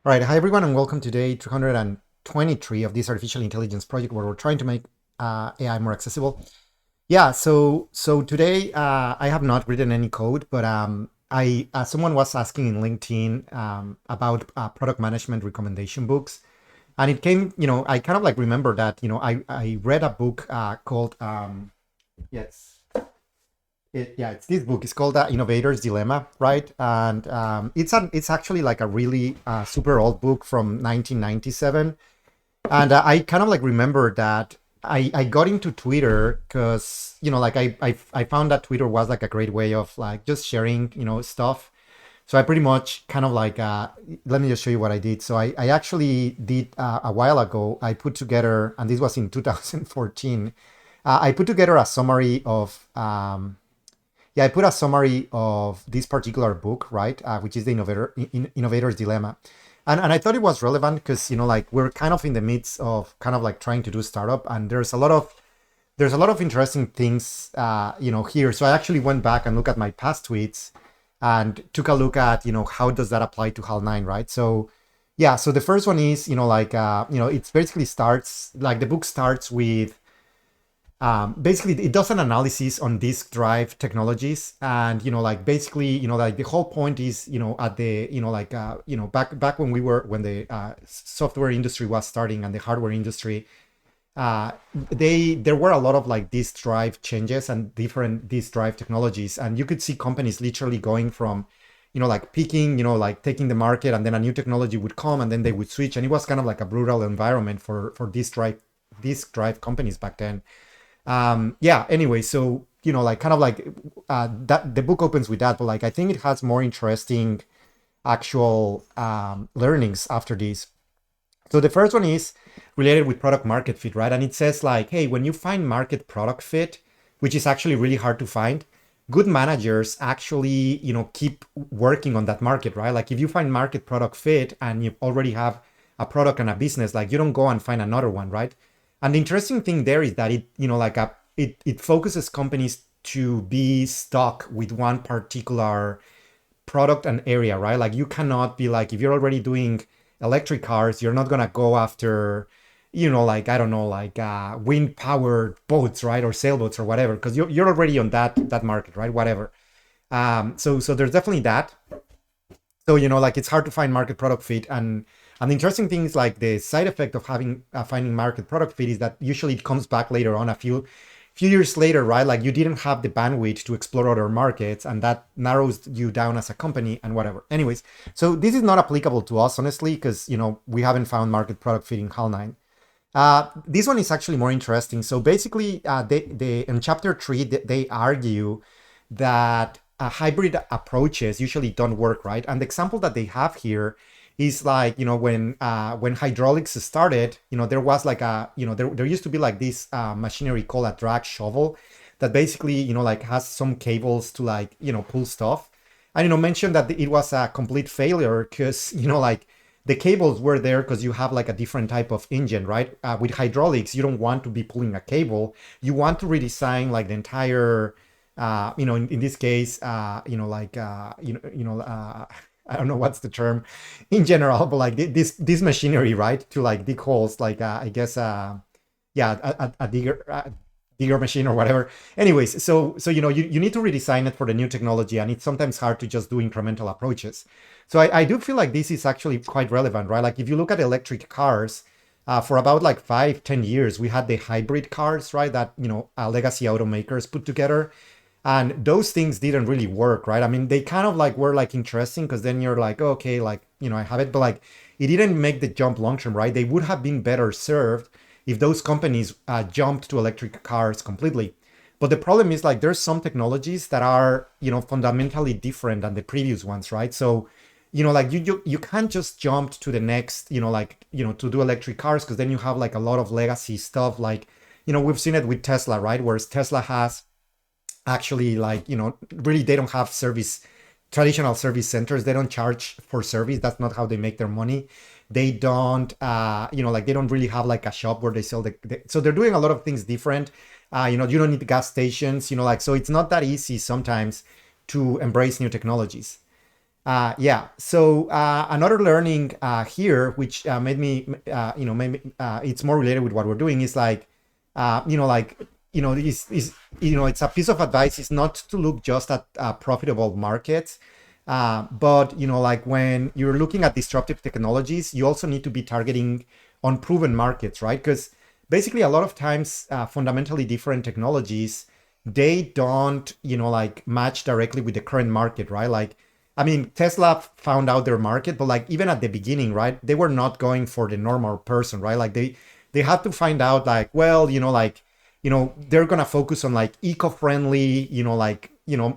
All right, hi everyone, and welcome to day 323 of this artificial intelligence project where we're trying to make AI more accessible. So today I have not written any code, but I someone was asking in LinkedIn about product management recommendation books, and it came, I kind of like remember that, I read a book called yes, it's this book. It's called Innovators Dilemma, right? And it's actually like a really super old book from 1997. And I kind of like remember that I got into Twitter because like I found that Twitter was like a great way of like just sharing stuff. So I pretty much kind of like let me just show you what I did. So I actually did a while ago. I put together, and this was in 2014. I put together a summary of I put a summary of this particular book, right, which is the Innovator's Dilemma, and I thought it was relevant because like we're kind of in the midst of kind of like trying to do startup, and there's a lot of interesting things here. So I actually went back and looked at my past tweets and took a look at how does that apply to HAL9, right? So yeah, so the first one is like it's basically starts like the book starts with basically it does an analysis on disk drive technologies, and like basically like the whole point is at the like back when the software industry was starting and the hardware industry, there were a lot of like disk drive changes and different disk drive technologies, and you could see companies literally going from like peaking, like taking the market, and then a new technology would come and then they would switch, and it was kind of like a brutal environment for disk drive companies back then. Anyway, so like kind of like that the book opens with that, but like I think it has more interesting actual learnings after this. So the first one is related with product market fit, right? And it says like, hey, when you find market product fit, which is actually really hard to find, good managers actually keep working on that market, right? Like if you find market product fit and you already have a product and a business, like you don't go and find another one, right? And the interesting thing there is that it focuses companies to be stuck with one particular product and area, right? Like you cannot be like, if you're already doing electric cars, you're not gonna go after like I don't know, like wind powered boats, right, or sailboats or whatever, because you're already on that market, right? Whatever. So there's definitely that. So like it's hard to find market product fit, and the interesting thing is like the side effect of having finding market product fit is that usually it comes back later on, a few years later, right? Like you didn't have the bandwidth to explore other markets, and that narrows you down as a company and whatever. Anyways, so this is not applicable to us, honestly, because we haven't found market product fit in HAL9. This one is actually more interesting. So basically, they in chapter 3 they argue that hybrid approaches usually don't work, right? And the example that they have here is like when hydraulics started, there was like there used to be like this machinery called a drag shovel that basically like has some cables to like pull stuff, and mentioned that it was a complete failure because like the cables were there because you have like a different type of engine, right? With hydraulics, you don't want to be pulling a cable. You want to redesign like the entire, in this case, like, I don't know what's the term in general, but like this machinery, right? To like dig holes, like I guess, yeah, a digger machine or whatever. Anyways, so you need to redesign it for the new technology, and it's sometimes hard to just do incremental approaches. So I do feel like this is actually quite relevant, right? Like if you look at electric cars, for about like 5-10 years, we had the hybrid cars, right? That legacy automakers put together, and those things didn't really work, right? I mean, they kind of like were like interesting because then you're like, oh, okay, like I have it, but like it didn't make the jump long term, right? They would have been better served if those companies jumped to electric cars completely. But the problem is like there's some technologies that are fundamentally different than the previous ones, right? So like you can't just jump to the next like to do electric cars, because then you have like a lot of legacy stuff, like we've seen it with Tesla, right? Whereas Tesla has actually like really they don't have traditional service centers. They don't charge for service. That's not how they make their money. They don't like they don't really have like a shop where they sell so they're doing a lot of things different. You don't need gas stations, like, so it's not that easy sometimes to embrace new technologies. Yeah. So another learning here, which made me, maybe it's more related with what we're doing, is like, like, it's a piece of advice is not to look just at profitable markets, but like when you're looking at disruptive technologies, you also need to be targeting unproven markets, right? Because basically, a lot of times, fundamentally different technologies, they don't, like match directly with the current market, right? Like I mean, Tesla found out their market, but like even at the beginning, right, they were not going for the normal person, right? Like they had to find out like, well, like, they're gonna focus on like eco-friendly, like,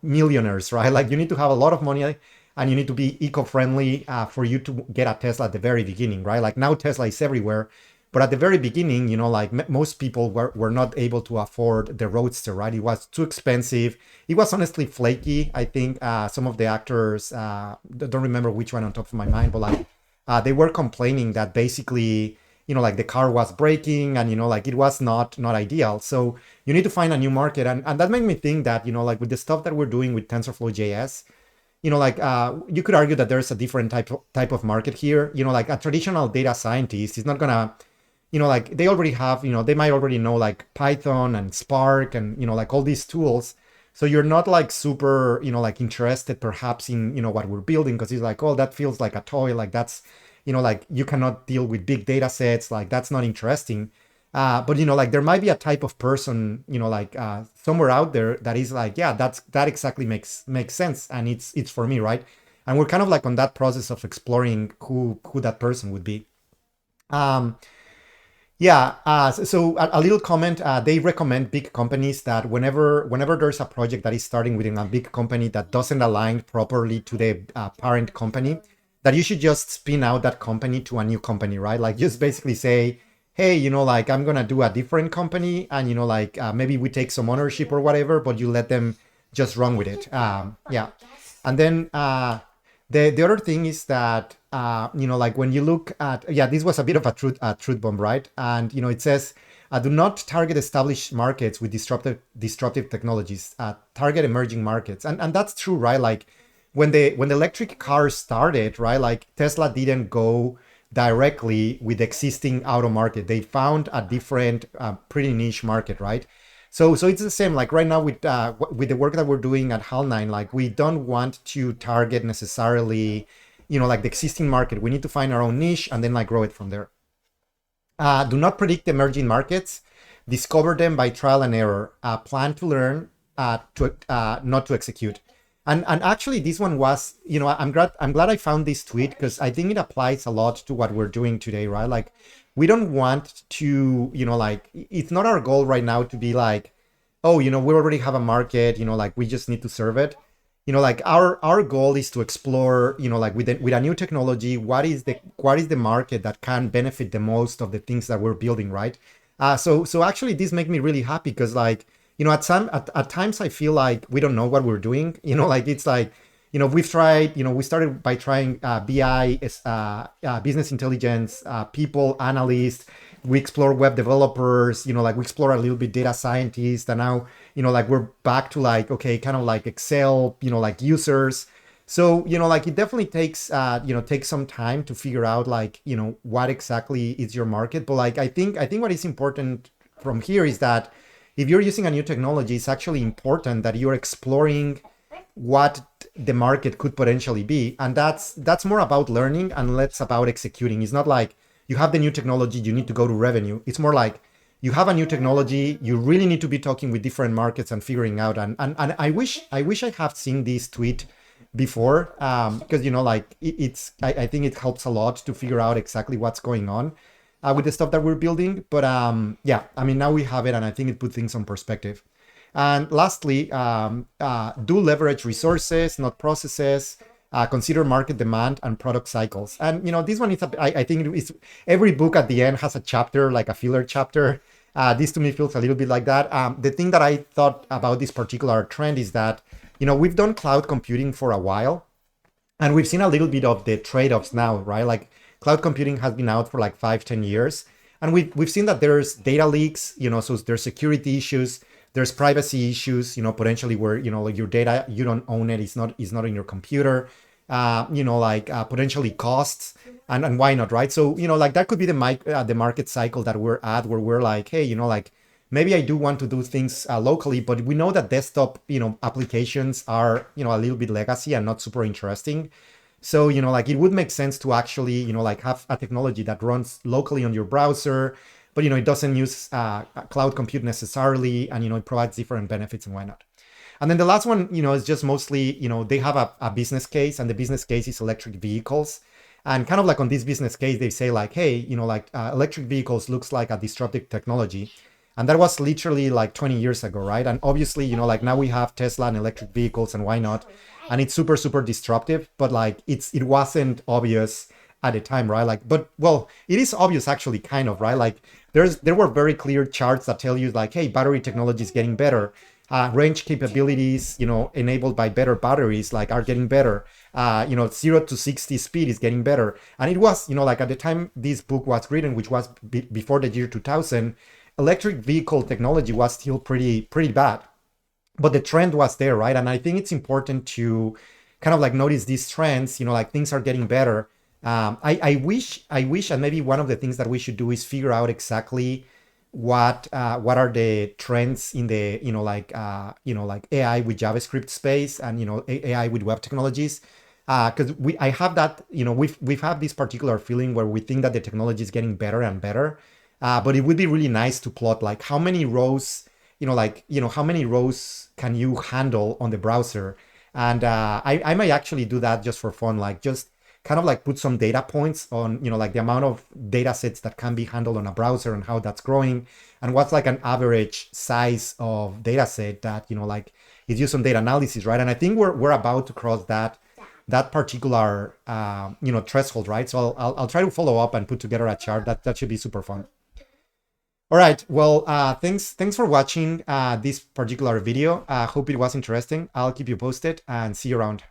millionaires, right? Like you need to have a lot of money and you need to be eco-friendly for you to get a Tesla at the very beginning, right? Like now Tesla is everywhere. But at the very beginning, like most people were not able to afford the Roadster, right? It was too expensive. It was honestly flaky. I think some of the actors, don't remember which one on top of my mind, but like they were complaining that basically, like the car was breaking and, like it was not ideal. So you need to find a new market. And that made me think that, like with the stuff that we're doing with TensorFlow JS, like you could argue that there's a different type of market here. Like a traditional data scientist is not gonna like they already have, they might already know like Python and Spark and, like all these tools. So you're not like super, like interested perhaps in, what we're building because it's like, oh, that feels like a toy. Like that's, like you cannot deal with big data sets. Like that's not interesting. But, like there might be a type of person, like somewhere out there that is like, yeah, that exactly makes sense. And it's for me, right? And we're kind of like on that process of exploring who that person would be. Um, yeah. So a little comment. They recommend big companies that whenever there's a project that is starting within a big company that doesn't align properly to the parent company, that you should just spin out that company to a new company, right? Like just basically say, hey, like I'm gonna do a different company, and like maybe we take some ownership or whatever, but you let them just run with it. Yeah. And then the other thing is that like when you look at, yeah, this was a bit of a truth bomb, right? And it says do not target established markets with disruptive technologies. Target emerging markets, and that's true, right? Like when the electric cars started, right? Like Tesla didn't go directly with the existing auto market. They found a different, pretty niche market, right? So it's the same. Like right now with the work that we're doing at HAL9, like we don't want to target necessarily, like the existing market. We need to find our own niche and then like grow it from there. Do not predict emerging markets. Discover them by trial and error. Plan to learn, to not to execute. And actually, this one was, I'm glad I found this tweet because I think it applies a lot to what we're doing today, right? Like, we don't want to, like it's not our goal right now to be like, oh, we already have a market, like we just need to serve it. Like our goal is to explore, like with a new technology, what is the market that can benefit the most of the things that we're building, right? So actually this makes me really happy because like, at times I feel like we don't know what we're doing. Like it's like, we've tried, we started by trying BI, business intelligence, people analysts. We explore web developers, like we explore a little bit data scientists, and now, like we're back to like, okay, kind of like Excel, like users. So, like it definitely takes some time to figure out like, what exactly is your market. But like, I think what is important from here is that if you're using a new technology, it's actually important that you're exploring what the market could potentially be, and that's more about learning and less about executing. It's not like you have the new technology, you need to go to revenue. It's more like you have a new technology, you really need to be talking with different markets and figuring out. And I wish I have seen this tweet before, because like I think it helps a lot to figure out exactly what's going on with the stuff that we're building. But yeah, I mean, now we have it, and I think it put things on perspective. And lastly, do leverage resources, not processes. Consider market demand and product cycles. And this one is, I think it's every book at the end has a chapter, like a filler chapter. This to me feels a little bit like that. The thing that I thought about this particular trend is that, we've done cloud computing for a while, and we've seen a little bit of the trade-offs now, right? Like cloud computing has been out for like 5, 10 years. And we've seen that there's data leaks, so there's security issues, there's privacy issues, potentially where, like your data, you don't own it, it's not in your computer. potentially costs, and why not, right? So, like that could be the market cycle that we're at, where we're like, hey, like maybe I do want to do things locally, but we know that desktop, applications are, a little bit legacy and not super interesting. So, like it would make sense to actually, like have a technology that runs locally on your browser, but, it doesn't use cloud compute necessarily, and, it provides different benefits and why not. And then the last one, is just mostly, they have a business case, and the business case is electric vehicles. And kind of like on this business case, they say like, hey, electric vehicles looks like a disruptive technology. And that was literally like 20 years ago, right? And obviously, like now we have Tesla and electric vehicles and why not? And it's super, super disruptive, but like it wasn't obvious at the time, right? Like, but well, it is obvious actually, kind of, right? Like there were very clear charts that tell you like, hey, battery technology is getting better. Range capabilities, enabled by better batteries, like are getting better. 0 to 60 speed is getting better. And it was, like at the time this book was written, which was before the year 2000, electric vehicle technology was still pretty bad, but the trend was there, right? And I think it's important to kind of like notice these trends, like things are getting better. I wish, and maybe one of the things that we should do is figure out exactly what are the trends in the like AI with JavaScript space, and AI with web technologies, because I have that, we've had this particular feeling where we think that the technology is getting better and better, but it would be really nice to plot like how many rows, how many rows can you handle on the browser. And I might actually do that just for fun, like just kind of like put some data points on, like the amount of data sets that can be handled on a browser and how that's growing, and what's like an average size of data set that, like is used on data analysis, right? And I think we're about to cross that particular, threshold, right? So I'll try to follow up and put together a chart that should be super fun. All right. Well, thanks for watching this particular video. Hope it was interesting. I'll keep you posted and see you around.